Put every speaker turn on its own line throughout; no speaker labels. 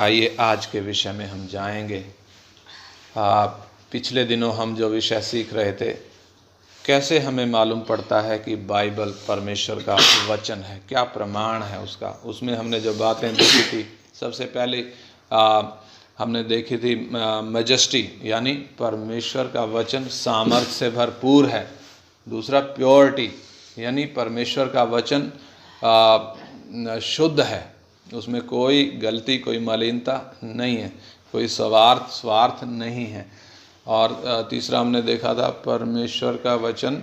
आइए आज के विषय में हम जाएंगे। पिछले दिनों हम जो विषय सीख रहे थे, कैसे हमें मालूम पड़ता है कि बाइबल परमेश्वर का वचन है, क्या प्रमाण है उसका। उसमें हमने जो बातें देखी थी, सबसे पहले हमने देखी थी मैजेस्टी, यानी परमेश्वर का वचन सामर्थ्य से भरपूर है। दूसरा प्योरिटी, यानी परमेश्वर का वचन शुद्ध है, उसमें कोई गलती, कोई मलिनता नहीं है, कोई स्वार्थ नहीं है। और तीसरा हमने देखा था परमेश्वर का वचन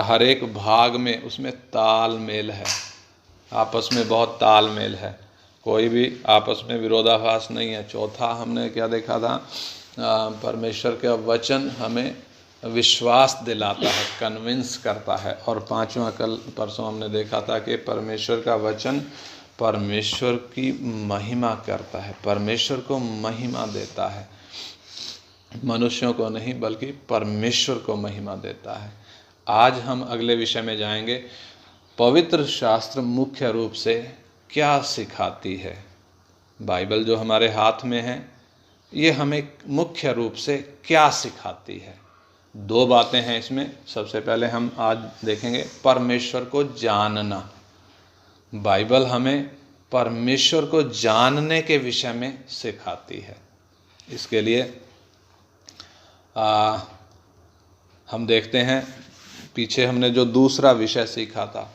हर एक भाग में उसमें तालमेल है, आपस में बहुत तालमेल है, कोई भी आपस में विरोधाभास नहीं है। चौथा हमने क्या देखा था, परमेश्वर का वचन हमें विश्वास दिलाता है, कन्विंस करता है। और पांचवा परसों हमने देखा था कि परमेश्वर का वचन परमेश्वर की महिमा करता है, परमेश्वर को महिमा देता है, मनुष्यों को नहीं बल्कि परमेश्वर को महिमा देता है। आज हम अगले विषय में जाएंगे, पवित्र शास्त्र मुख्य रूप से क्या सिखाती है। बाइबल जो हमारे हाथ में है, ये हमें मुख्य रूप से क्या सिखाती है। दो बातें हैं इसमें। सबसे पहले हम आज देखेंगे परमेश्वर को जानना। बाइबल हमें परमेश्वर को जानने के विषय में सिखाती है। इसके लिए हम देखते हैं, पीछे हमने जो दूसरा विषय सीखा था,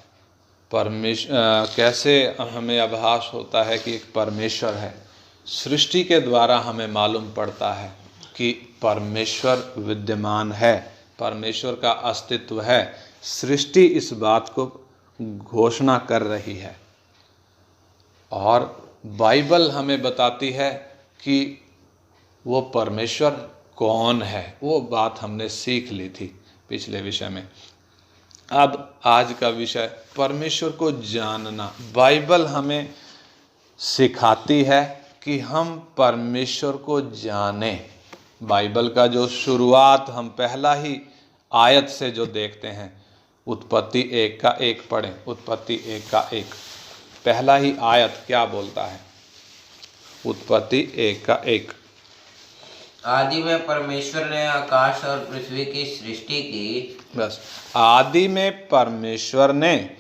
कैसे हमें आभास होता है कि एक परमेश्वर है। सृष्टि के द्वारा हमें मालूम पड़ता है कि परमेश्वर विद्यमान है, परमेश्वर का अस्तित्व है। सृष्टि इस बात को घोषणा कर रही है और बाइबल हमें बताती है कि वो परमेश्वर कौन है। वो बात हमने सीख ली थी पिछले विषय में। अब आज का विषय परमेश्वर को जानना। बाइबल हमें सिखाती है कि हम परमेश्वर को जानें। बाइबल का जो शुरुआत हम पहला ही आयत से जो देखते हैं, उत्पत्ति 1:1 पढ़ें। उत्पत्ति 1:1 पहला ही आयत क्या बोलता है? उत्पत्ति 1:1।
आदि में परमेश्वर ने आकाश और पृथ्वी की सृष्टि की।
बस, आदि में परमेश्वर ने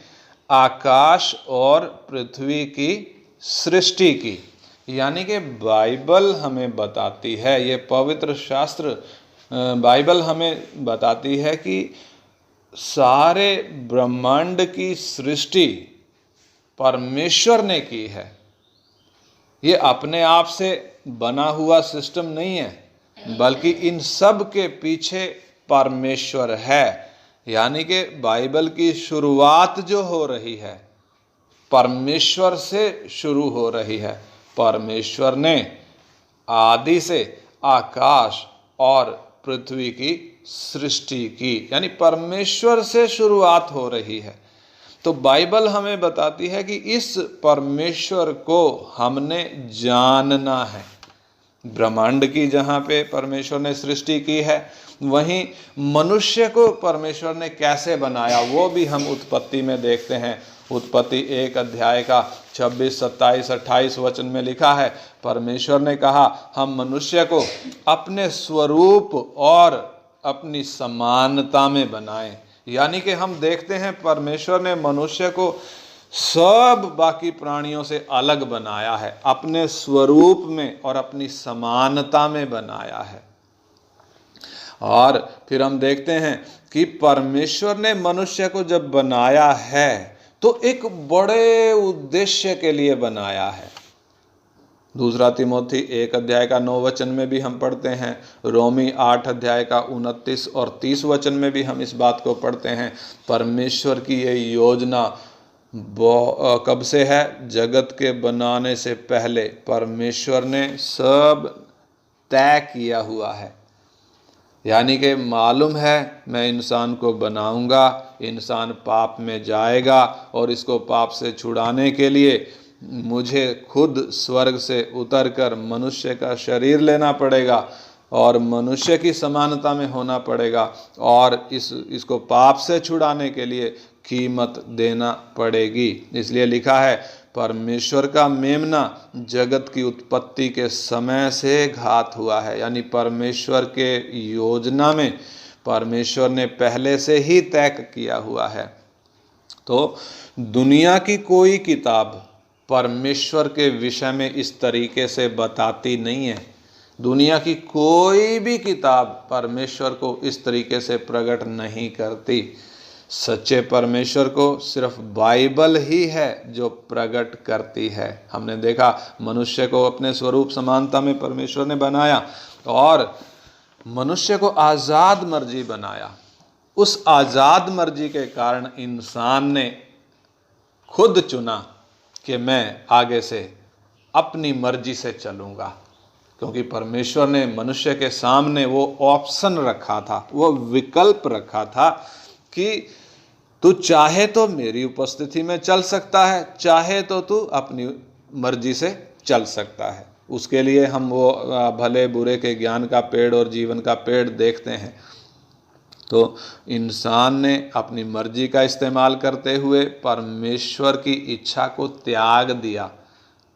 आकाश और पृथ्वी की सृष्टि की। यानी कि बाइबल हमें बताती है, ये पवित्र शास्त्र बाइबल हमें बताती है कि सारे ब्रह्मांड की सृष्टि परमेश्वर ने की है। ये अपने आप से बना हुआ सिस्टम नहीं है, बल्कि इन सब के पीछे परमेश्वर है। यानी कि बाइबल की शुरुआत जो हो रही है, परमेश्वर से शुरू हो रही है। परमेश्वर ने आदि से आकाश और पृथ्वी की सृष्टि की, यानी परमेश्वर से शुरुआत हो रही है। तो बाइबल हमें बताती है कि इस परमेश्वर को हमने जानना है। ब्रह्मांड की जहाँ पे परमेश्वर ने सृष्टि की है, वहीं मनुष्य को परमेश्वर ने कैसे बनाया वो भी हम उत्पत्ति में देखते हैं। उत्पत्ति 1:26, 27, 28 वचन में लिखा है, परमेश्वर ने कहा हम मनुष्य को अपने स्वरूप और अपनी समानता में बनाएं। यानी कि हम देखते हैं परमेश्वर ने मनुष्य को सब बाकी प्राणियों से अलग बनाया है, अपने स्वरूप में और अपनी समानता में बनाया है। और फिर हम देखते हैं कि परमेश्वर ने मनुष्य को जब बनाया है तो एक बड़े उद्देश्य के लिए बनाया है। दूसरा तिमोथी 1:9 वचन में भी हम पढ़ते हैं, रोमी 8:29 और 30 वचन में भी हम इस बात को पढ़ते हैं। परमेश्वर की ये योजना कब से है? जगत के बनाने से पहले परमेश्वर ने सब तय किया हुआ है। यानी कि मालूम है मैं इंसान को बनाऊंगा, इंसान पाप में जाएगा और इसको पाप से छुड़ाने के लिए मुझे खुद स्वर्ग से उतरकर मनुष्य का शरीर लेना पड़ेगा और मनुष्य की समानता में होना पड़ेगा और इसको पाप से छुड़ाने के लिए कीमत देना पड़ेगी। इसलिए लिखा है परमेश्वर का मेमना जगत की उत्पत्ति के समय से घात हुआ है, यानी परमेश्वर के योजना में परमेश्वर ने पहले से ही तय किया हुआ है। तो दुनिया की कोई किताब परमेश्वर के विषय में इस तरीके से बताती नहीं है। दुनिया की कोई भी किताब परमेश्वर को इस तरीके से प्रकट नहीं करती। सच्चे परमेश्वर को सिर्फ बाइबल ही है जो प्रकट करती है। हमने देखा मनुष्य को अपने स्वरूप समानता में परमेश्वर ने बनाया और मनुष्य को आज़ाद मर्जी बनाया। उस आज़ाद मर्जी के कारण इंसान ने खुद चुना कि मैं आगे से अपनी मर्जी से चलूँगा, क्योंकि परमेश्वर ने मनुष्य के सामने वो ऑप्शन रखा था, वो विकल्प रखा था कि तू चाहे तो मेरी उपस्थिति में चल सकता है, चाहे तो तू अपनी मर्जी से चल सकता है। उसके लिए हम वो भले बुरे के ज्ञान का पेड़ और जीवन का पेड़ देखते हैं। तो इंसान ने अपनी मर्जी का इस्तेमाल करते हुए परमेश्वर की इच्छा को त्याग दिया,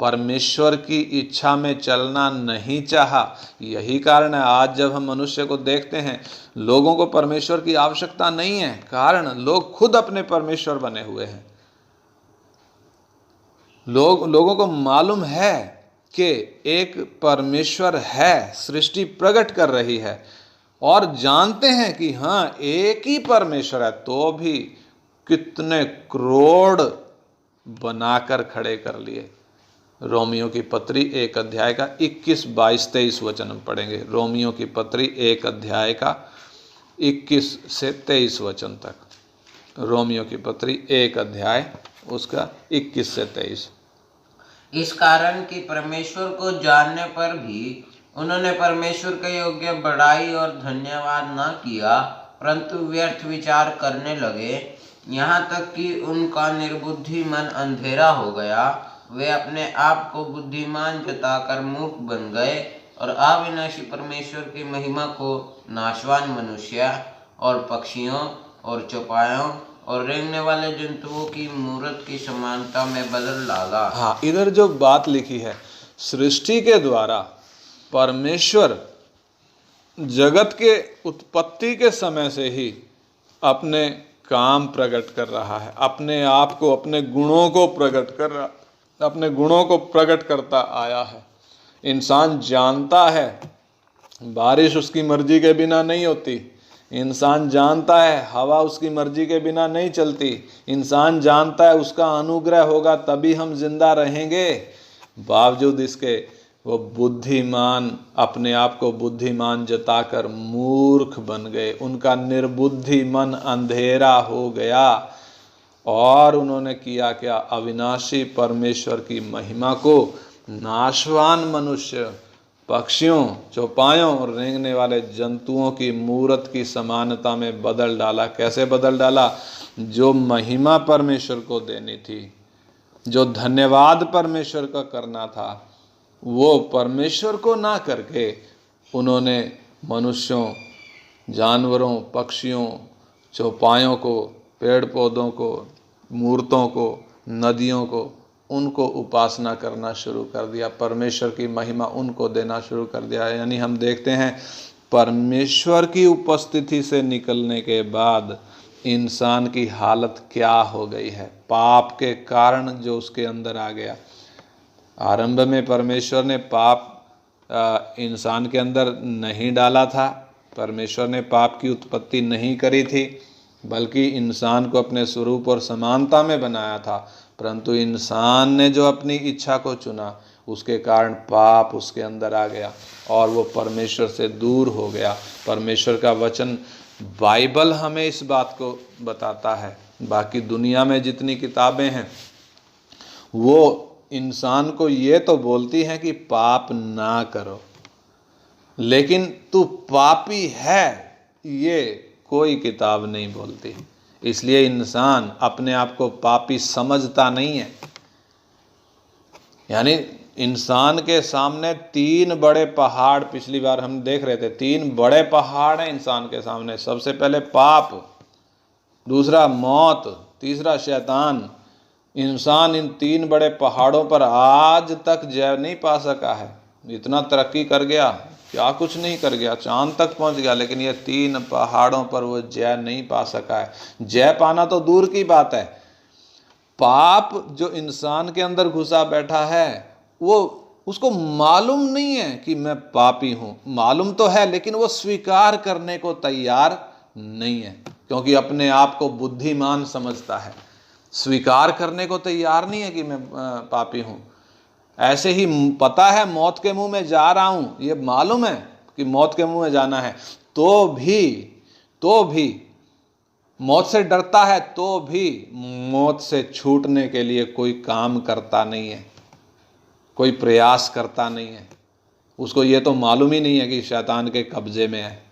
परमेश्वर की इच्छा में चलना नहीं चाहा। यही कारण है आज जब हम मनुष्य को देखते हैं, लोगों को परमेश्वर की आवश्यकता नहीं है, कारण लोग खुद अपने परमेश्वर बने हुए हैं। लोगों को मालूम है कि एक परमेश्वर है, सृष्टि प्रकट कर रही है, और जानते हैं कि हाँ एक ही परमेश्वर है, तो भी कितने करोड़ बनाकर खड़े कर लिए। रोमियो की पत्री 1 अध्याय का 21, 22, 23 वचन हम पढ़ेंगे। रोमियो की पत्री 1 अध्याय का 21 से 23 वचन तक। रोमियो की पत्री 1 अध्याय उसका 21 से 23।
इस कारण कि परमेश्वर को जानने पर भी उन्होंने परमेश्वर के योग्य बड़ाई और धन्यवाद न किया, परंतु व्यर्थ विचार करने लगे, यहाँ तक कि उनका निर्बुद्धि मन अंधेरा हो गया। वे अपने आप को बुद्धिमान जताकर मूर्ख बन गए और अविनाशी परमेश्वर की महिमा को नाशवान मनुष्य और पक्षियों और चौपायों और रेंगने वाले जंतुओं की मूर्त की समानता में बदल डाला।
हाँ, इधर जो बात लिखी है, सृष्टि के द्वारा परमेश्वर जगत के उत्पत्ति के समय से ही अपने काम प्रकट कर रहा है, अपने आप को, अपने गुणों को प्रकट कर रहा, अपने गुणों को प्रकट करता आया है। इंसान जानता है बारिश उसकी मर्जी के बिना नहीं होती, इंसान जानता है हवा उसकी मर्जी के बिना नहीं चलती, इंसान जानता है उसका अनुग्रह होगा तभी हम जिंदा रहेंगे। बावजूद इसके वो बुद्धिमान, अपने आप को बुद्धिमान जताकर मूर्ख बन गए। उनका निर्बुद्धि मन अंधेरा हो गया और उन्होंने किया क्या? अविनाशी परमेश्वर की महिमा को नाशवान मनुष्य, पक्षियों, चौपायों और रेंगने वाले जंतुओं की मूरत की समानता में बदल डाला। कैसे बदल डाला? जो महिमा परमेश्वर को देनी थी, जो धन्यवाद परमेश्वर का करना था, वो परमेश्वर को ना करके उन्होंने मनुष्यों, जानवरों, पक्षियों, चौपायों को, पेड़ पौधों को, मूर्तों को, नदियों को, उनको उपासना करना शुरू कर दिया। परमेश्वर की महिमा उनको देना शुरू कर दिया। यानी हम देखते हैं परमेश्वर की उपस्थिति से निकलने के बाद इंसान की हालत क्या हो गई है, पाप के कारण जो उसके अंदर आ गया। आरंभ में परमेश्वर ने पाप इंसान के अंदर नहीं डाला था, परमेश्वर ने पाप की उत्पत्ति नहीं करी थी, बल्कि इंसान को अपने स्वरूप और समानता में बनाया था। परंतु इंसान ने जो अपनी इच्छा को चुना, उसके कारण पाप उसके अंदर आ गया और वो परमेश्वर से दूर हो गया। परमेश्वर का वचन बाइबल हमें इस बात को बताता है। बाकी दुनिया में जितनी किताबें हैं वो इंसान को ये तो बोलती हैं कि पाप ना करो, लेकिन तू पापी है ये कोई किताब नहीं बोलती। इसलिए इंसान अपने आप को पापी समझता नहीं है। यानी इंसान के सामने 3 बड़े पहाड़, पिछली बार हम देख रहे थे, 3 बड़े पहाड़ हैं इंसान के सामने। सबसे पहले पाप, दूसरा मौत, तीसरा शैतान इंसान इन 3 बड़े पहाड़ों पर आज तक जय नहीं पा सका है। इतना तरक्की कर गया, क्या कुछ नहीं कर गया, चांद तक पहुंच गया, लेकिन ये 3 पहाड़ों पर वो जय नहीं पा सका है। जय पाना तो दूर की बात है, पाप जो इंसान के अंदर घुसा बैठा है वो उसको मालूम नहीं है कि मैं पापी हूं। मालूम तो है लेकिन वो स्वीकार करने को तैयार नहीं है, क्योंकि अपने आप को बुद्धिमान समझता है। स्वीकार करने को तैयार नहीं है कि मैं पापी हूं। ऐसे ही पता है मौत के मुंह में जा रहा हूं, ये मालूम है कि मौत के मुंह में जाना है, तो भी मौत से डरता है, तो भी मौत से छूटने के लिए कोई काम करता नहीं है, कोई प्रयास करता नहीं है। उसको ये तो मालूम ही नहीं है कि शैतान के कब्जे में है।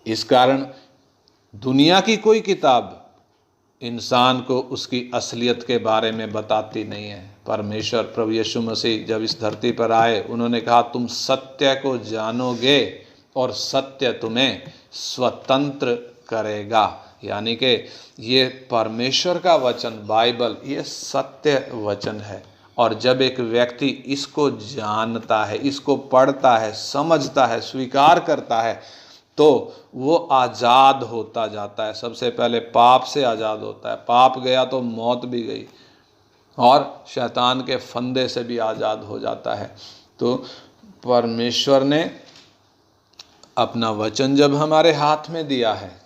इस कारण दुनिया की कोई किताब इंसान को उसकी असलियत के बारे में बताती नहीं है। परमेश्वर प्रभु यीशु मसीह जब इस धरती पर आए, उन्होंने कहा तुम सत्य को जानोगे और सत्य तुम्हें स्वतंत्र करेगा। यानी कि ये परमेश्वर का वचन बाइबल ये सत्य वचन है। और जब एक व्यक्ति इसको जानता है, इसको पढ़ता है, समझता है, स्वीकार करता है, तो वो आज़ाद होता जाता है। सबसे पहले पाप से आज़ाद होता है। पाप गया तो मौत भी गई, और शैतान के फंदे से भी आज़ाद हो जाता है। तो परमेश्वर ने अपना वचन जब हमारे हाथ में दिया है,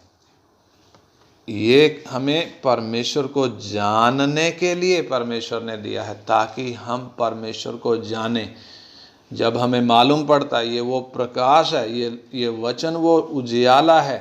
ये हमें परमेश्वर को जानने के लिए परमेश्वर ने दिया है, ताकि हम परमेश्वर को जानें। जब हमें मालूम पड़ता है, ये वो प्रकाश है, ये वचन वो उजियाला है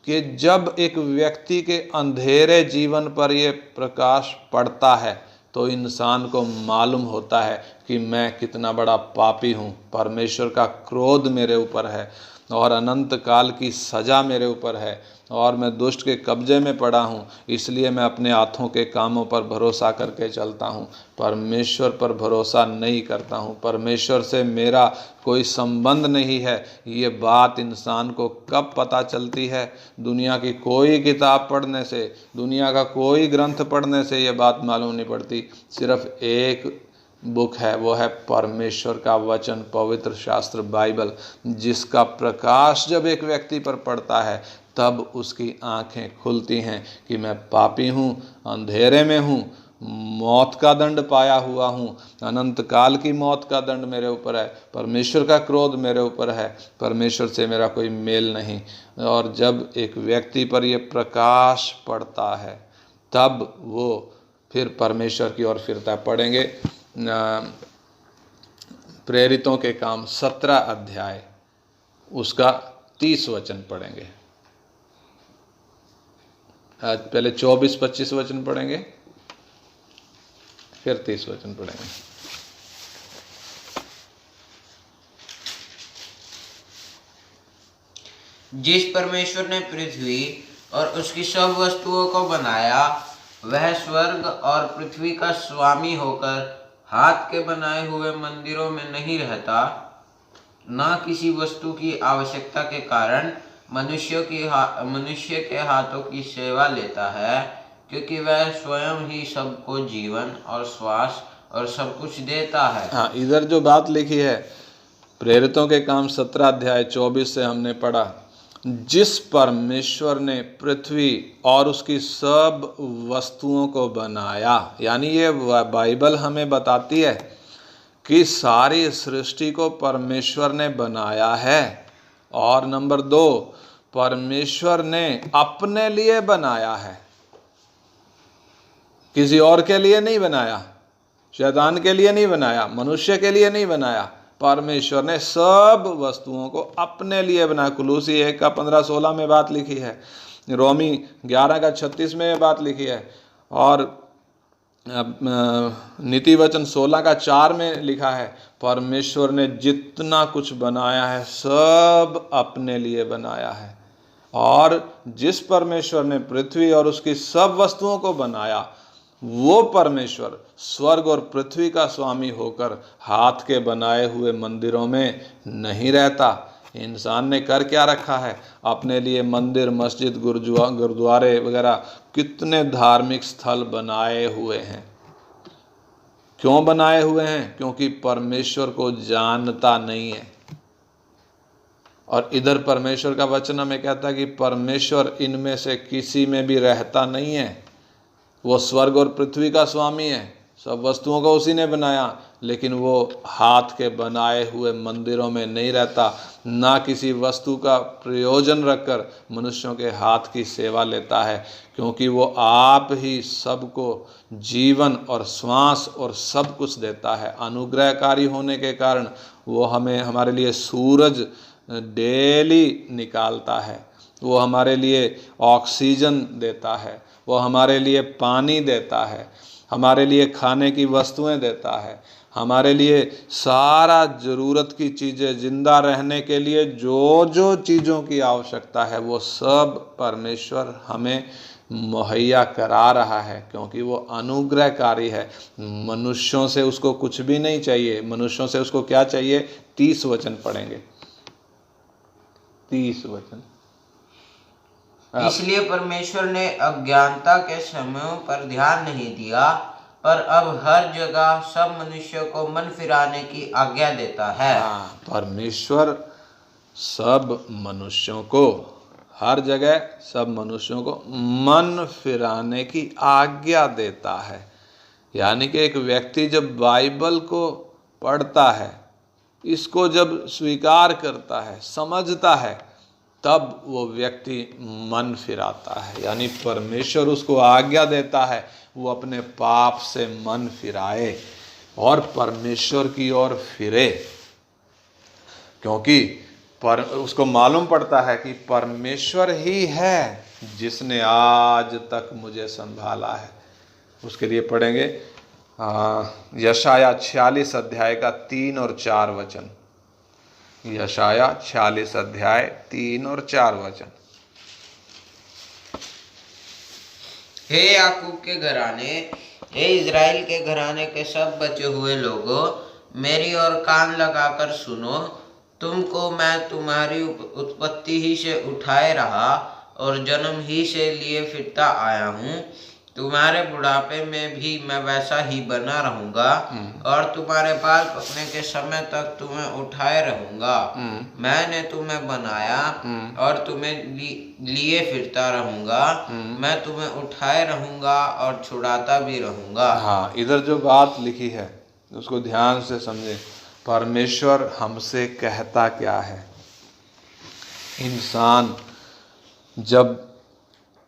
कि जब एक व्यक्ति के अंधेरे जीवन पर ये प्रकाश पड़ता है तो इंसान को मालूम होता है कि मैं कितना बड़ा पापी हूँ, परमेश्वर का क्रोध मेरे ऊपर है और अनंत काल की सज़ा मेरे ऊपर है, और मैं दुष्ट के कब्जे में पड़ा हूँ। इसलिए मैं अपने हाथों के कामों पर भरोसा करके चलता हूँ, परमेश्वर पर भरोसा नहीं करता हूँ, परमेश्वर से मेरा कोई संबंध नहीं है। ये बात इंसान को कब पता चलती है? दुनिया की कोई किताब पढ़ने से, दुनिया का कोई ग्रंथ पढ़ने से ये बात मालूम नहीं पड़ती। सिर्फ एक बुक है, वो है परमेश्वर का वचन, पवित्र शास्त्र बाइबल, जिसका प्रकाश जब एक व्यक्ति पर पड़ता है तब उसकी आंखें खुलती हैं कि मैं पापी हूँ, अंधेरे में हूँ, मौत का दंड पाया हुआ हूँ, अनंत काल की मौत का दंड मेरे ऊपर है, परमेश्वर का क्रोध मेरे ऊपर है, परमेश्वर से मेरा कोई मेल नहीं। और जब एक व्यक्ति पर ये प्रकाश पड़ता है तब वो फिर परमेश्वर की ओर फिरता है। पढ़ेंगे प्रेरितों के काम 17 अध्याय, उसका 30 वचन पढ़ेंगे। आज पहले 24-25 वचन पढ़ेंगे, फिर 30 वचन पढ़ेंगे।
जिस परमेश्वर ने पृथ्वी और उसकी सब वस्तुओं को बनाया, वह स्वर्ग और पृथ्वी का स्वामी होकर हाथ के बनाए हुए मंदिरों में नहीं रहता, ना किसी वस्तु की आवश्यकता के कारण मनुष्य के हाथों की सेवा लेता है, क्योंकि वह स्वयं ही सबको जीवन और श्वास और सब कुछ देता है।
हाँ, इधर जो बात लिखी है प्रेरितों के काम 17 अध्याय 24 से हमने पढ़ा, जिस परमेश्वर ने पृथ्वी और उसकी सब वस्तुओं को बनाया, यानी ये बाइबल हमें बताती है कि सारी सृष्टि को परमेश्वर ने बनाया है। और नंबर 2, परमेश्वर ने अपने लिए बनाया है, किसी और के लिए नहीं बनाया, शैतान के लिए नहीं बनाया, मनुष्य के लिए नहीं बनाया। परमेश्वर ने सब वस्तुओं को अपने लिए बनाया। कुलूसी 1:15-16 में बात लिखी है, रोमी 11:36 में ये बात लिखी है, और नीति वचन 16:4 में लिखा है, परमेश्वर ने जितना कुछ बनाया है सब अपने लिए बनाया है। और जिस परमेश्वर ने पृथ्वी और उसकी सब वस्तुओं को बनाया, वो परमेश्वर स्वर्ग और पृथ्वी का स्वामी होकर हाथ के बनाए हुए मंदिरों में नहीं रहता। इंसान ने कर क्या रखा है? अपने लिए मंदिर, मस्जिद, गुरुद्वारे वगैरह कितने धार्मिक स्थल बनाए हुए हैं। क्यों बनाए हुए हैं? क्योंकि परमेश्वर को जानता नहीं है। और इधर परमेश्वर का वचन हमें कहता है कि परमेश्वर इनमें से किसी में भी रहता नहीं है। वो स्वर्ग और पृथ्वी का स्वामी है, सब वस्तुओं को उसी ने बनाया, लेकिन वो हाथ के बनाए हुए मंदिरों में नहीं रहता, ना किसी वस्तु का प्रयोजन रखकर मनुष्यों के हाथ की सेवा लेता है, क्योंकि वो आप ही सबको जीवन और श्वास और सब कुछ देता है। अनुग्रहकारी होने के कारण वो हमें, हमारे लिए सूरज डेली निकालता है, वो हमारे लिए ऑक्सीजन देता है, वो हमारे लिए पानी देता है, हमारे लिए खाने की वस्तुएं देता है, हमारे लिए सारा ज़रूरत की चीज़ें, जिंदा रहने के लिए जो जो चीज़ों की आवश्यकता है वो सब परमेश्वर हमें मुहैया करा रहा है, क्योंकि वो अनुग्रहकारी है। मनुष्यों से उसको कुछ भी नहीं चाहिए। मनुष्यों से उसको क्या चाहिए? 30 वचन पढ़ेंगे, 30 वचन।
इसलिए परमेश्वर ने अज्ञानता के समयों पर ध्यान नहीं दिया, पर अब हर जगह सब मनुष्यों को मन फिराने की आज्ञा देता है।
परमेश्वर सब मनुष्यों को, हर जगह सब मनुष्यों को मन फिराने की आज्ञा देता है। यानी कि एक व्यक्ति जब बाइबल को पढ़ता है, इसको जब स्वीकार करता है, समझता है, तब वो व्यक्ति मन फिराता है। यानी परमेश्वर उसको आज्ञा देता है वो अपने पाप से मन फिराए और परमेश्वर की ओर फिरे, क्योंकि उसको मालूम पड़ता है कि परमेश्वर ही है जिसने आज तक मुझे संभाला है। उसके लिए पढ़ेंगे यशाया 46 अध्याय का 3 और 4 वचन। यशाया 46 अध्याय 3 और 4 वचन।
हे याकूब के घराने, हे इज़राइल के घराने के सब बचे हुए लोगों, मेरी ओर कान लगाकर सुनो। तुमको मैं तुम्हारी उत्पत्ति ही से उठाए रहा और जन्म ही से लिए फिरता आया हूँ। तुम्हारे बुढ़ापे में भी मैं वैसा ही बना रहूंगा और तुम्हारे बाल पकने के समय तक तुम्हें उठाए रहूंगा। मैंने तुम्हें बनाया और तुम्हें लिए फिरता रहूंगा। मैं तुम्हें उठाए रहूंगा और छुड़ाता भी रहूंगा।
हाँ, इधर जो बात लिखी है उसको ध्यान से समझें। परमेश्वर हमसे कहता क्या है? जब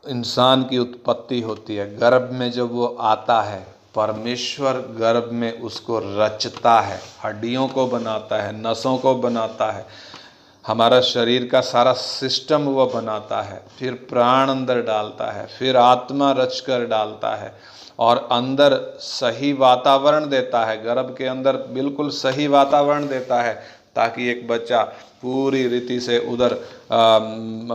इंसान की उत्पत्ति होती है, गर्भ में जब वो आता है, परमेश्वर गर्भ में उसको रचता है, हड्डियों को बनाता है, नसों को बनाता है, हमारा शरीर का सारा सिस्टम वो बनाता है, फिर प्राण अंदर डालता है, फिर आत्मा रच कर डालता है और अंदर सही वातावरण देता है। गर्भ के अंदर बिल्कुल सही वातावरण देता है ताकि एक बच्चा पूरी रीति से उधर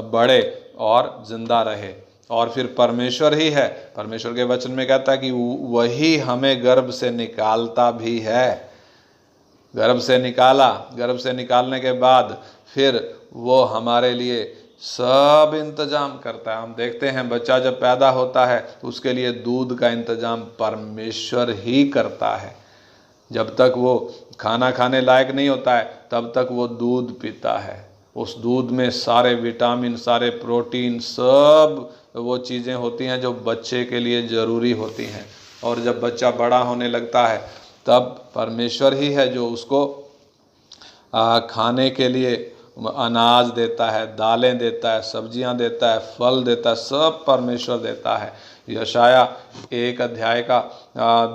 बढ़े और जिंदा रहे। और फिर परमेश्वर ही है, परमेश्वर के वचन में कहता है कि वही हमें गर्भ से निकालता भी है। गर्भ से निकाला, गर्भ से निकालने के बाद फिर वो हमारे लिए सब इंतजाम करता है। हम देखते हैं बच्चा जब पैदा होता है तो उसके लिए दूध का इंतजाम परमेश्वर ही करता है। जब तक वो खाना खाने लायक नहीं होता है तब तक वो दूध पीता है। उस दूध में सारे विटामिन, सारे प्रोटीन, सब वो चीज़ें होती हैं जो बच्चे के लिए ज़रूरी होती हैं। और जब बच्चा बड़ा होने लगता है तब परमेश्वर ही है जो उसको खाने के लिए अनाज देता है, दालें देता है, सब्जियां देता है, फल देता है, सब परमेश्वर देता है। यशाया 1 अध्याय का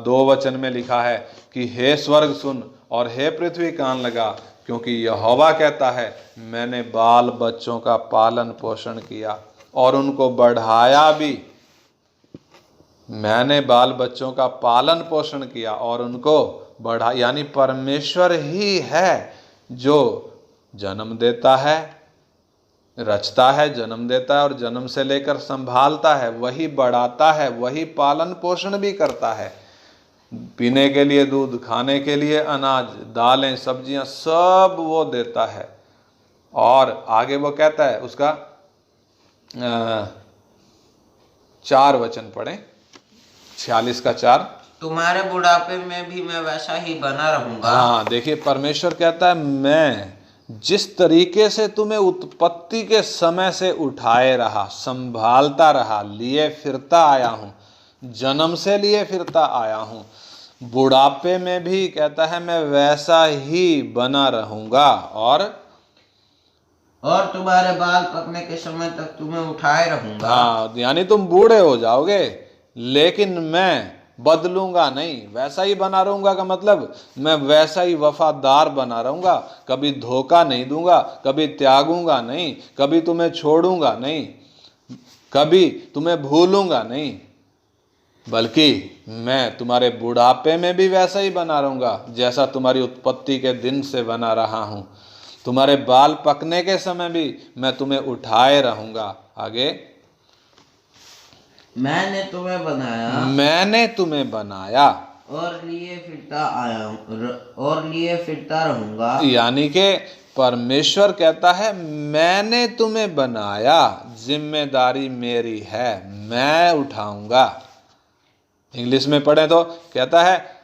2 वचन में लिखा है कि हे स्वर्ग सुन और हे पृथ्वी कान लगा, क्योंकि यहोवा कहता है मैंने बाल बच्चों का पालन पोषण किया और उनको बढ़ाया भी। मैंने बाल बच्चों का पालन पोषण किया और उनको बढ़ा, यानी परमेश्वर ही है जो जन्म देता है, रचता है, जन्म देता है और जन्म से लेकर संभालता है, वही बढ़ाता है, वही पालन पोषण भी करता है। पीने के लिए दूध, खाने के लिए अनाज, दालें, सब्जियां सब वो देता है। और आगे वो कहता है उसका 4 वचन पढ़ें, 46 का 4।
तुम्हारे बुढ़ापे में भी मैं वैसा ही बना रहूंगा।
हाँ, देखिए परमेश्वर कहता है मैं जिस तरीके से तुम्हें उत्पत्ति के समय से उठाए रहा, संभालता रहा, लिए फिरता आया हूँ, जन्म से लिए फिरता आया हूँ, बुढ़ापे में भी कहता है मैं वैसा ही बना रहूंगा। और
तुम्हारे बाल पकने के समय तक तुम्हें उठाए रहूंगा।
हाँ, यानी तुम बूढ़े हो जाओगे लेकिन मैं बदलूंगा नहीं, वैसा ही बना रहूंगा का मतलब मैं वैसा ही वफादार बना रहूंगा, कभी धोखा नहीं दूंगा, कभी त्यागूंगा नहीं, कभी तुम्हें छोड़ूंगा नहीं, कभी तुम्हें भूलूंगा नहीं, बल्कि मैं तुम्हारे बुढ़ापे में भी वैसा ही बना रहूंगा जैसा तुम्हारी उत्पत्ति के दिन से बना रहा हूं। तुम्हारे बाल पकने के समय भी मैं तुम्हें उठाए रहूंगा। आगे,
मैंने तुम्हें
बनाया
और लिए फिरता रहूंगा।
यानी कि परमेश्वर कहता है मैंने तुम्हें बनाया, जिम्मेदारी मेरी है, मैं उठाऊंगा। इंग्लिश में पढ़े तो कहता है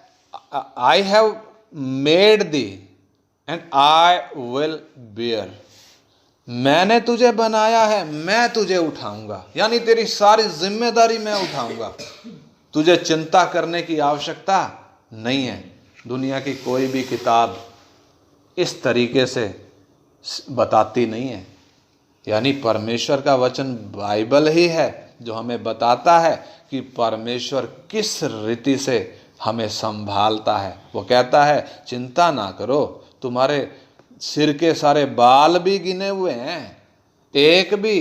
I have made the and I will beer. मैंने तुझे बनाया है, मैं तुझे उठाऊंगा, यानी तेरी सारी जिम्मेदारी मैं उठाऊंगा। तुझे चिंता करने की आवश्यकता नहीं है। दुनिया की कोई भी किताब इस तरीके से बताती नहीं है। यानी परमेश्वर का वचन बाइबल ही है जो हमें बताता है कि परमेश्वर किस रीति से हमें संभालता है। वो कहता है चिंता ना करो, तुम्हारे सिर के सारे बाल भी गिने हुए हैं, एक भी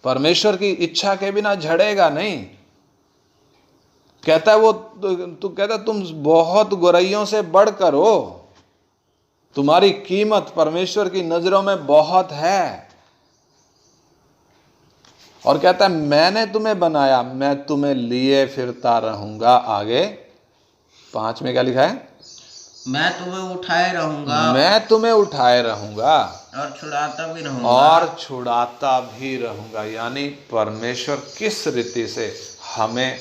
परमेश्वर की इच्छा के बिना झड़ेगा नहीं। कहता है वो तू कहता तुम बहुत गोरैयों से बढ़कर हो, तुम्हारी कीमत परमेश्वर की नजरों में बहुत है। और कहता है मैंने तुम्हें बनाया, मैं तुम्हें लिए फिरता रहूंगा। आगे 5 में क्या लिखा है?
मैं तुम्हें उठाए रहूंगा और छुड़ाता भी रहूंगा।
यानी परमेश्वर किस रीति से हमें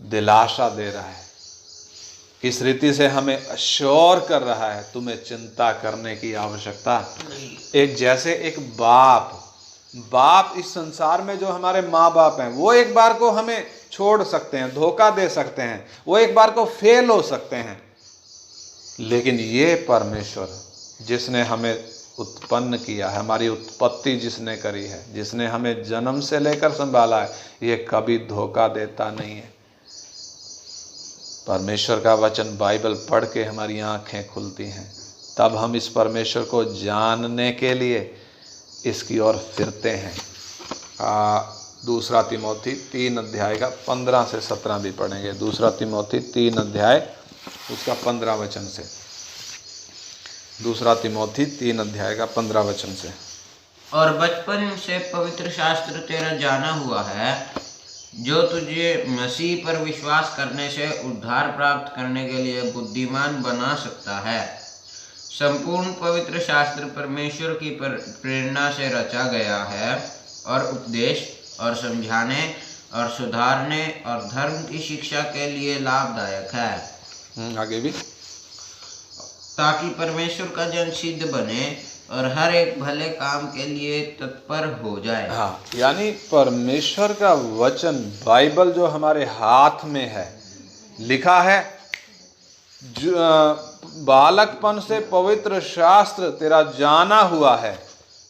दिलासा दे रहा है, किस रीति से हमें अश्योर कर रहा है तुम्हें चिंता करने की आवश्यकता नहीं। एक जैसे एक बाप इस संसार में जो हमारे माँ बाप हैं वो एक बार को हमें छोड़ सकते हैं, धोखा दे सकते हैं, वो एक बार को फेल हो सकते हैं, लेकिन ये परमेश्वर जिसने हमें उत्पन्न किया है, हमारी उत्पत्ति जिसने करी है, जिसने हमें जन्म से लेकर संभाला है, ये कभी धोखा देता नहीं है। परमेश्वर का वचन बाइबल पढ़ के हमारी आंखें खुलती हैं, तब हम इस परमेश्वर को जानने के लिए इसकी ओर फिरते हैं। 2 तिमोथी 3 अध्याय का 15 से 17 भी पढ़ेंगे। 2 तिमोथी 3 अध्याय उसका 15 वचन से। 2 तिमोथी 3 अध्याय का 15 वचन से।
और बचपन से पवित्र शास्त्र तेरा जाना हुआ है, जो तुझे मसीह पर विश्वास करने से उद्धार प्राप्त करने के लिए बुद्धिमान बना सकता है। संपूर्ण पवित्र शास्त्र परमेश्वर की प्रेरणा से रचा गया है और उपदेश और समझाने और सुधारने और धर्म की शिक्षा के लिए लाभदायक है।
आगे भी,
ताकि परमेश्वर का जन सिद्ध बने और हर एक भले काम के लिए तत्पर हो जाए।
हाँ, यानी परमेश्वर का वचन बाइबल जो हमारे हाथ में है, लिखा है बालकपन से पवित्र शास्त्र तेरा जाना हुआ है,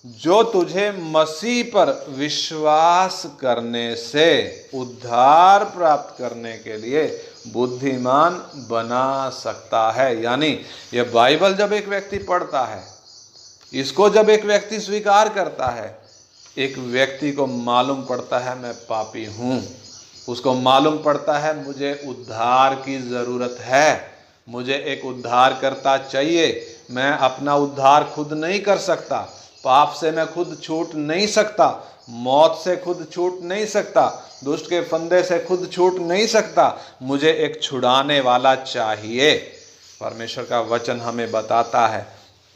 जो तुझे मसीह पर विश्वास करने से उद्धार प्राप्त करने के लिए बुद्धिमान बना सकता है। यानी यह बाइबल जब एक व्यक्ति पढ़ता है, इसको जब एक व्यक्ति स्वीकार करता है, एक व्यक्ति को मालूम पड़ता है मैं पापी हूँ, उसको मालूम पड़ता है मुझे उद्धार की ज़रूरत है, मुझे एक उद्धारकर्ता चाहिए, मैं अपना उद्धार खुद नहीं कर सकता, पाप से मैं खुद छूट नहीं सकता, मौत से खुद छूट नहीं सकता, दुष्ट के फंदे से खुद छूट नहीं सकता, मुझे एक छुड़ाने वाला चाहिए। परमेश्वर का वचन हमें बताता है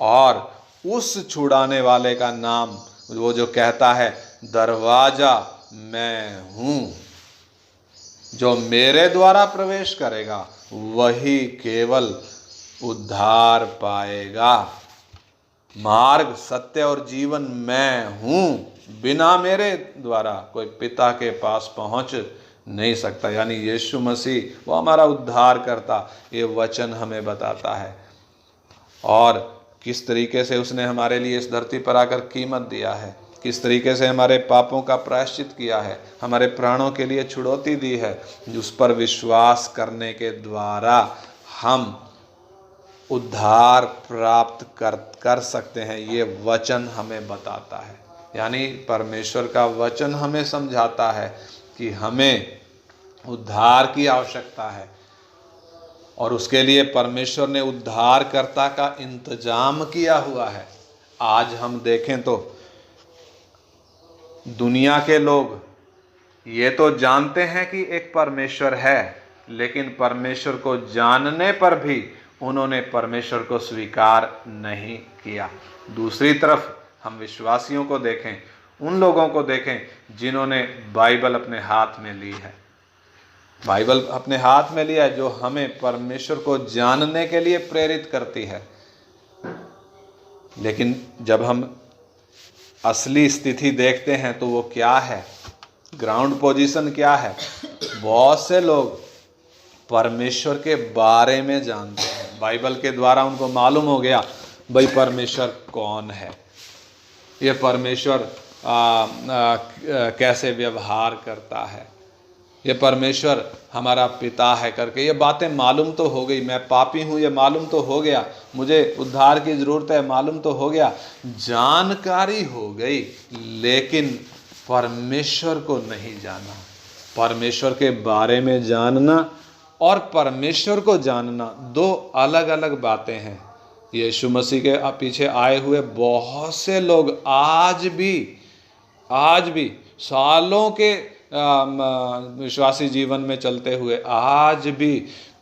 और उस छुड़ाने वाले का नाम, वो जो कहता है दरवाजा मैं हूँ, जो मेरे द्वारा प्रवेश करेगा वही केवल उद्धार पाएगा। मार्ग, सत्य और जीवन मैं हूँ, बिना मेरे द्वारा कोई पिता के पास पहुँच नहीं सकता। यानी यीशु मसीह वो हमारा उद्धार करता, ये वचन हमें बताता है। और किस तरीके से उसने हमारे लिए इस धरती पर आकर कीमत दिया है, किस तरीके से हमारे पापों का प्रायश्चित किया है, हमारे प्राणों के लिए छुड़ौती दी है, उस पर विश्वास करने के द्वारा हम उद्धार प्राप्त कर सकते हैं। ये वचन हमें बताता है। यानी परमेश्वर का वचन हमें समझाता है कि हमें उद्धार की आवश्यकता है और उसके लिए परमेश्वर ने उद्धारकर्ता का इंतजाम किया हुआ है। आज हम देखें तो दुनिया के लोग ये तो जानते हैं कि एक परमेश्वर है, लेकिन परमेश्वर को जानने पर भी उन्होंने परमेश्वर को स्वीकार नहीं किया। दूसरी तरफ हम विश्वासियों को देखें, उन लोगों को देखें जिन्होंने बाइबल अपने हाथ में ली है, बाइबल अपने हाथ में लिया है, जो हमें परमेश्वर को जानने के लिए प्रेरित करती है। लेकिन जब हम असली स्थिति देखते हैं तो वो क्या है, ग्राउंड पोजीशन क्या है? बहुत से लोग परमेश्वर के बारे में जानते हैं, बाइबल के द्वारा उनको मालूम हो गया भाई परमेश्वर कौन है, ये परमेश्वर कैसे व्यवहार करता है, ये परमेश्वर हमारा पिता है करके ये बातें मालूम तो हो गई। मैं पापी हूँ ये मालूम तो हो गया, मुझे उद्धार की ज़रूरत है मालूम तो हो गया, जानकारी हो गई, लेकिन परमेश्वर को नहीं जाना। परमेश्वर के बारे में जानना और परमेश्वर को जानना दो अलग अलग बातें हैं। यीशु मसीह के पीछे आए हुए बहुत से लोग आज भी सालों के विश्वासी जीवन में चलते हुए आज भी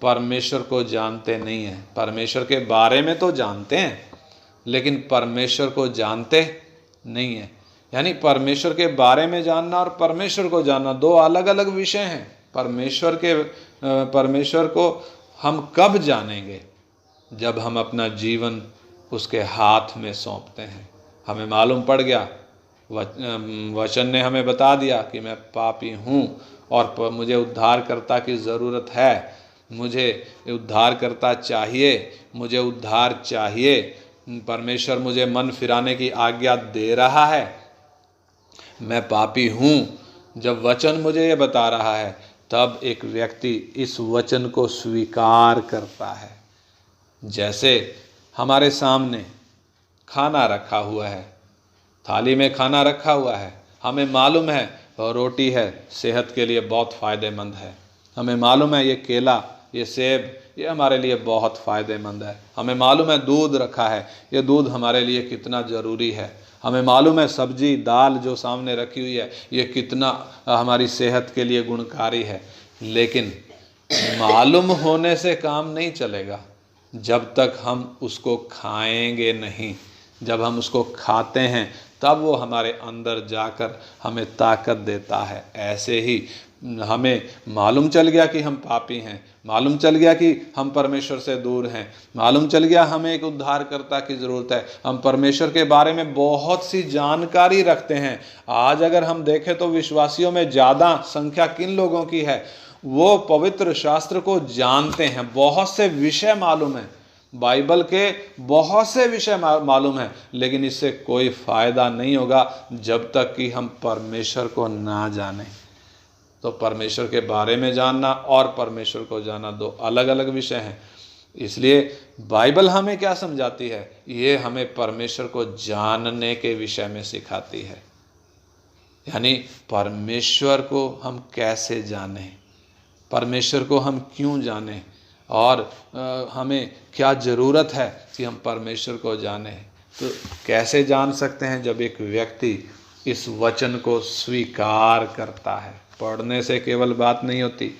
परमेश्वर को जानते नहीं हैं। परमेश्वर के बारे में तो जानते हैं, लेकिन परमेश्वर को जानते नहीं हैं। यानी परमेश्वर के बारे में जानना और परमेश्वर को जानना दो अलग अलग विषय हैं। परमेश्वर को हम कब जानेंगे? जब हम अपना जीवन उसके हाथ में सौंपते हैं। हमें मालूम पड़ गया, वचन ने हमें बता दिया कि मैं पापी हूँ और मुझे उद्धारकर्ता की ज़रूरत है, मुझे उद्धारकर्ता चाहिए, मुझे उद्धार चाहिए। परमेश्वर मुझे मन फिराने की आज्ञा दे रहा है, मैं पापी हूँ। जब वचन मुझे ये बता रहा है तब एक व्यक्ति इस वचन को स्वीकार करता है। जैसे हमारे सामने खाना रखा हुआ है, थाली में खाना रखा हुआ है, हमें मालूम है रोटी है, सेहत के लिए बहुत फ़ायदेमंद है, हमें मालूम है ये केला, ये सेब, ये हमारे लिए बहुत फ़ायदेमंद है, हमें मालूम है दूध रखा है, ये दूध हमारे लिए कितना ज़रूरी है, हमें मालूम है सब्जी दाल जो सामने रखी हुई है ये कितना हमारी सेहत के लिए गुणकारी है। लेकिन मालूम होने से काम नहीं चलेगा जब तक हम उसको खाएंगे नहीं। जब हम उसको खाते हैं तब वो हमारे अंदर जाकर हमें ताकत देता है। ऐसे ही हमें मालूम चल गया कि हम पापी हैं, मालूम चल गया कि हम परमेश्वर से दूर हैं, मालूम चल गया हमें एक उद्धारकर्ता की ज़रूरत है, हम परमेश्वर के बारे में बहुत सी जानकारी रखते हैं। आज अगर हम देखें तो विश्वासियों में ज़्यादा संख्या किन लोगों की है? वो पवित्र शास्त्र को जानते हैं, बहुत से विषय मालूम है, बाइबल के बहुत से विषय मालूम है, लेकिन इससे कोई फ़ायदा नहीं होगा जब तक कि हम परमेश्वर को ना जानें। तो परमेश्वर के बारे में जानना और परमेश्वर को जानना दो अलग अलग विषय हैं। इसलिए बाइबल हमें क्या समझाती है? ये हमें परमेश्वर को जानने के विषय में सिखाती है। यानी परमेश्वर को हम कैसे जानें, परमेश्वर को हम क्यों जानें और हमें क्या ज़रूरत है कि हम परमेश्वर को जानें। तो कैसे जान सकते हैं? जब एक व्यक्ति इस वचन को स्वीकार करता है। पढ़ने से केवल बात नहीं होती,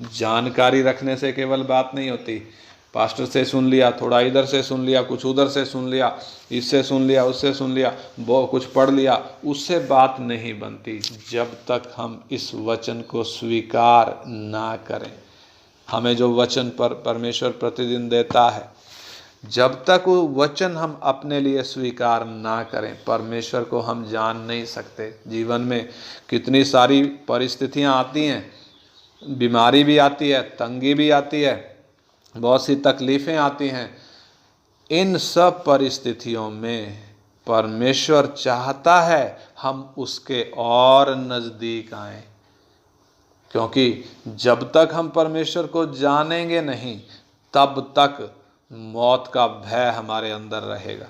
जानकारी रखने से केवल बात नहीं होती, पास्टर से सुन लिया, थोड़ा इधर से सुन लिया, कुछ उधर से सुन लिया, इससे सुन लिया, उससे सुन लिया, वो कुछ पढ़ लिया, उससे बात नहीं बनती जब तक हम इस वचन को स्वीकार ना करें। हमें जो वचन परमेश्वर प्रतिदिन देता है, जब तक वो वचन हम अपने लिए स्वीकार ना करें, परमेश्वर को हम जान नहीं सकते। जीवन में कितनी सारी परिस्थितियां आती हैं, बीमारी भी आती है, तंगी भी आती है, बहुत सी तकलीफ़ें आती हैं। इन सब परिस्थितियों में परमेश्वर चाहता है हम उसके और नज़दीक आएं, क्योंकि जब तक हम परमेश्वर को जानेंगे नहीं, तब तक मौत का भय हमारे अंदर रहेगा।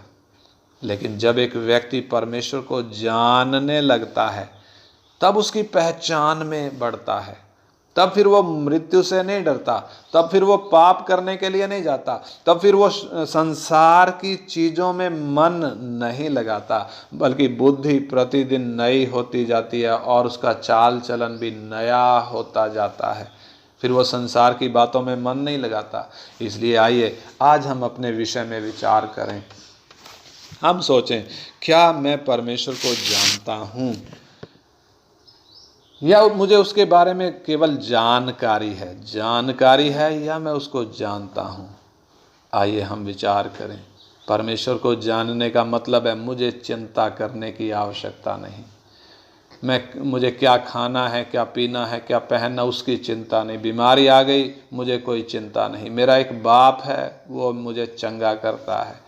लेकिन जब एक व्यक्ति परमेश्वर को जानने लगता है, तब उसकी पहचान में बढ़ता है, तब फिर वो मृत्यु से नहीं डरता, तब फिर वो पाप करने के लिए नहीं जाता, तब फिर वो संसार की चीज़ों में मन नहीं लगाता, बल्कि बुद्धि प्रतिदिन नई होती जाती है और उसका चाल चलन भी नया होता जाता है। फिर वो संसार की बातों में मन नहीं लगाता। इसलिए आइए आज हम अपने विषय में विचार करें। हम सोचें, क्या मैं परमेश्वर को जानता हूँ, या मुझे उसके बारे में केवल जानकारी है या मैं उसको जानता हूँ। आइए हम विचार करें। परमेश्वर को जानने का मतलब है मुझे चिंता करने की आवश्यकता नहीं। मुझे क्या खाना है, क्या पीना है, क्या पहनना, उसकी चिंता नहीं। बीमारी आ गई, मुझे कोई चिंता नहीं। मेरा एक बाप है, वो मुझे चंगा करता है,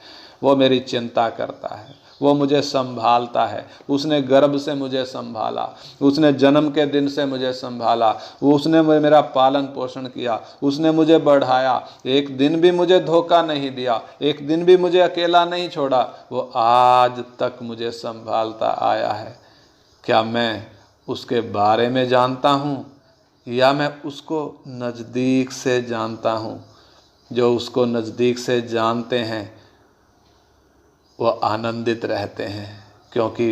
वो मेरी चिंता करता है, वो मुझे संभालता है। उसने गर्भ से मुझे संभाला, उसने जन्म के दिन से मुझे संभाला, उसने मेरा पालन पोषण किया, उसने मुझे बढ़ाया, एक दिन भी मुझे धोखा नहीं दिया, एक दिन भी मुझे अकेला नहीं छोड़ा। वो आज तक मुझे संभालता आया है। क्या मैं उसके बारे में जानता हूँ या मैं उसको नज़दीक से जानता हूँ? जो उसको नज़दीक से जानते हैं वो आनंदित रहते हैं, क्योंकि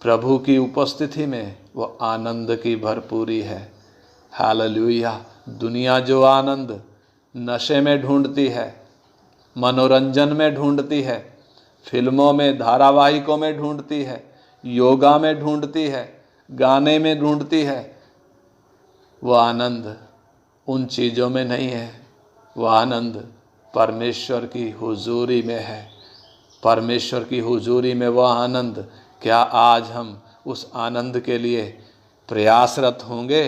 प्रभु की उपस्थिति में वो आनंद की भरपूरी है। हालेलुया। दुनिया जो आनंद नशे में ढूंढती है, मनोरंजन में ढूंढती है, फिल्मों में, धारावाहिकों में ढूंढती है, योगा में ढूंढती है, गाने में ढूंढती है, वो आनंद उन चीज़ों में नहीं है। वो आनंद परमेश्वर की हुजूरी में है। परमेश्वर की हुजूरी में वो आनंद। क्या आज हम उस आनंद के लिए प्रयासरत होंगे?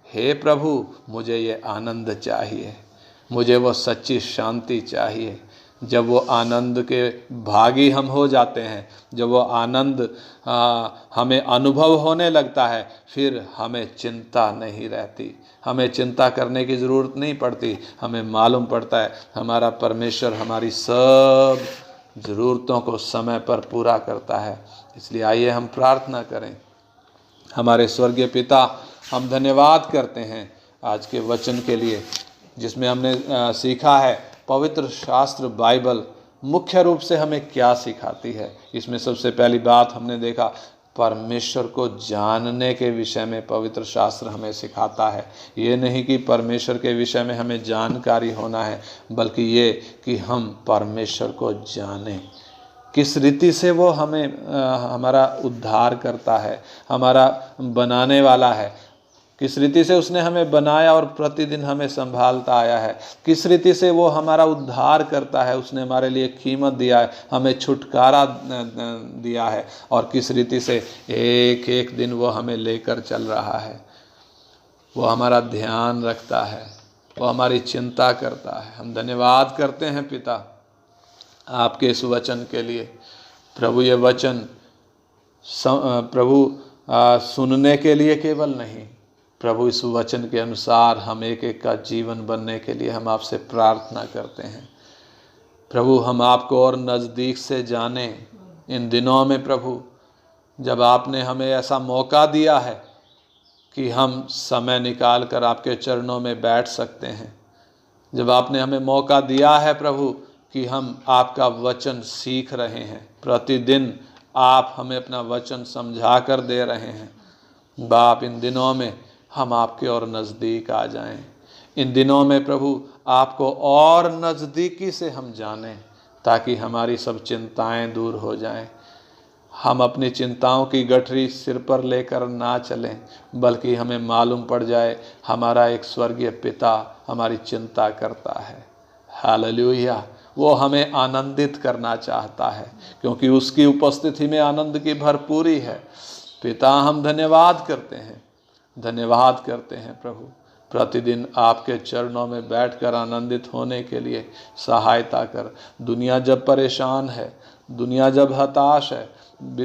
हे प्रभु, मुझे ये आनंद चाहिए, मुझे वो सच्ची शांति चाहिए। जब वो आनंद के भागी हम हो जाते हैं, जब वो आनंद हमें अनुभव होने लगता है, फिर हमें चिंता नहीं रहती, हमें चिंता करने की ज़रूरत नहीं पड़ती। हमें मालूम पड़ता है हमारा परमेश्वर हमारी सब ज़रूरतों को समय पर पूरा करता है। इसलिए आइए हम प्रार्थना करें। हमारे स्वर्गीय पिता, हम धन्यवाद करते हैं आज के वचन के लिए, जिसमें हमने सीखा है पवित्र शास्त्र बाइबल मुख्य रूप से हमें क्या सिखाती है। इसमें सबसे पहली बात हमने देखा, परमेश्वर को जानने के विषय में पवित्र शास्त्र हमें सिखाता है। ये नहीं कि परमेश्वर के विषय में हमें जानकारी होना है, बल्कि ये कि हम परमेश्वर को जानें, किस रीति से वो हमें हमारा उद्धार करता है, हमारा बनाने वाला है, किस रीति से उसने हमें बनाया और प्रतिदिन हमें संभालता आया है, किस रीति से वो हमारा उद्धार करता है, उसने हमारे लिए कीमत दिया है, हमें छुटकारा दिया है, और किस रीति से एक एक दिन वो हमें लेकर चल रहा है। वो हमारा ध्यान रखता है, वो हमारी चिंता करता है। हम धन्यवाद करते हैं पिता आपके इस वचन के लिए। प्रभु ये वचन प्रभु सुनने के लिए केवल नहीं, प्रभु इस वचन के अनुसार हम एक एक का जीवन बनने के लिए हम आपसे प्रार्थना करते हैं। प्रभु हम आपको और नज़दीक से जानें इन दिनों में। प्रभु जब आपने हमें ऐसा मौका दिया है कि हम समय निकाल कर आपके चरणों में बैठ सकते हैं, जब आपने हमें मौका दिया है प्रभु कि हम आपका वचन सीख रहे हैं, प्रतिदिन आप हमें अपना वचन समझा कर दे रहे हैं। बाप इन दिनों में हम आपके और नज़दीक आ जाएं, इन दिनों में प्रभु आपको और नज़दीकी से हम जानें, ताकि हमारी सब चिंताएं दूर हो जाएं। हम अपनी चिंताओं की गठरी सिर पर लेकर ना चलें, बल्कि हमें मालूम पड़ जाए हमारा एक स्वर्गीय पिता हमारी चिंता करता है। हालेलुया। वो हमें आनंदित करना चाहता है, क्योंकि उसकी उपस्थिति में आनंद की भरपूरी है। पिता, हम धन्यवाद करते हैं, धन्यवाद करते हैं प्रभु। प्रतिदिन आपके चरणों में बैठकर आनंदित होने के लिए सहायता कर। दुनिया जब परेशान है, दुनिया जब हताश है,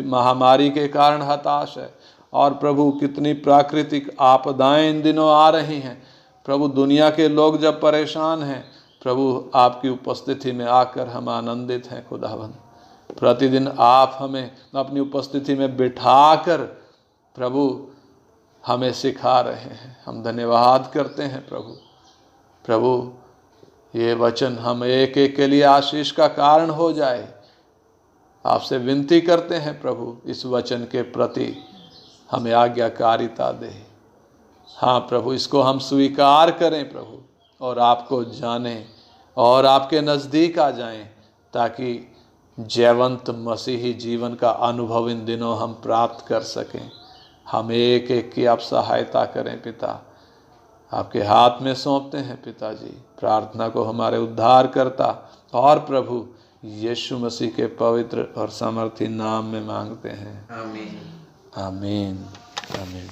महामारी के कारण हताश है, और प्रभु कितनी प्राकृतिक आपदाएं इन दिनों आ रही हैं, प्रभु दुनिया के लोग जब परेशान हैं, प्रभु आपकी उपस्थिति में आकर हम आनंदित हैं। खुदावंद, प्रतिदिन आप हमें अपनी उपस्थिति में बिठाकर प्रभु हमें सिखा रहे हैं। हम धन्यवाद करते हैं प्रभु। प्रभु, ये वचन हम एक एक के लिए आशीष का कारण हो जाए। आपसे विनती करते हैं प्रभु, इस वचन के प्रति हमें आज्ञाकारिता दे। हाँ प्रभु, इसको हम स्वीकार करें प्रभु, और आपको जानें और आपके नज़दीक आ जाएं, ताकि जयवंत मसीही जीवन का अनुभव इन दिनों हम प्राप्त कर सकें। हम एक एक की आप सहायता करें पिता। आपके हाथ में सौंपते हैं पिताजी। प्रार्थना को हमारे उद्धार करता और प्रभु यीशु मसीह के पवित्र और सामर्थी नाम में मांगते हैं।
आमीन।
आमीन। आमीन।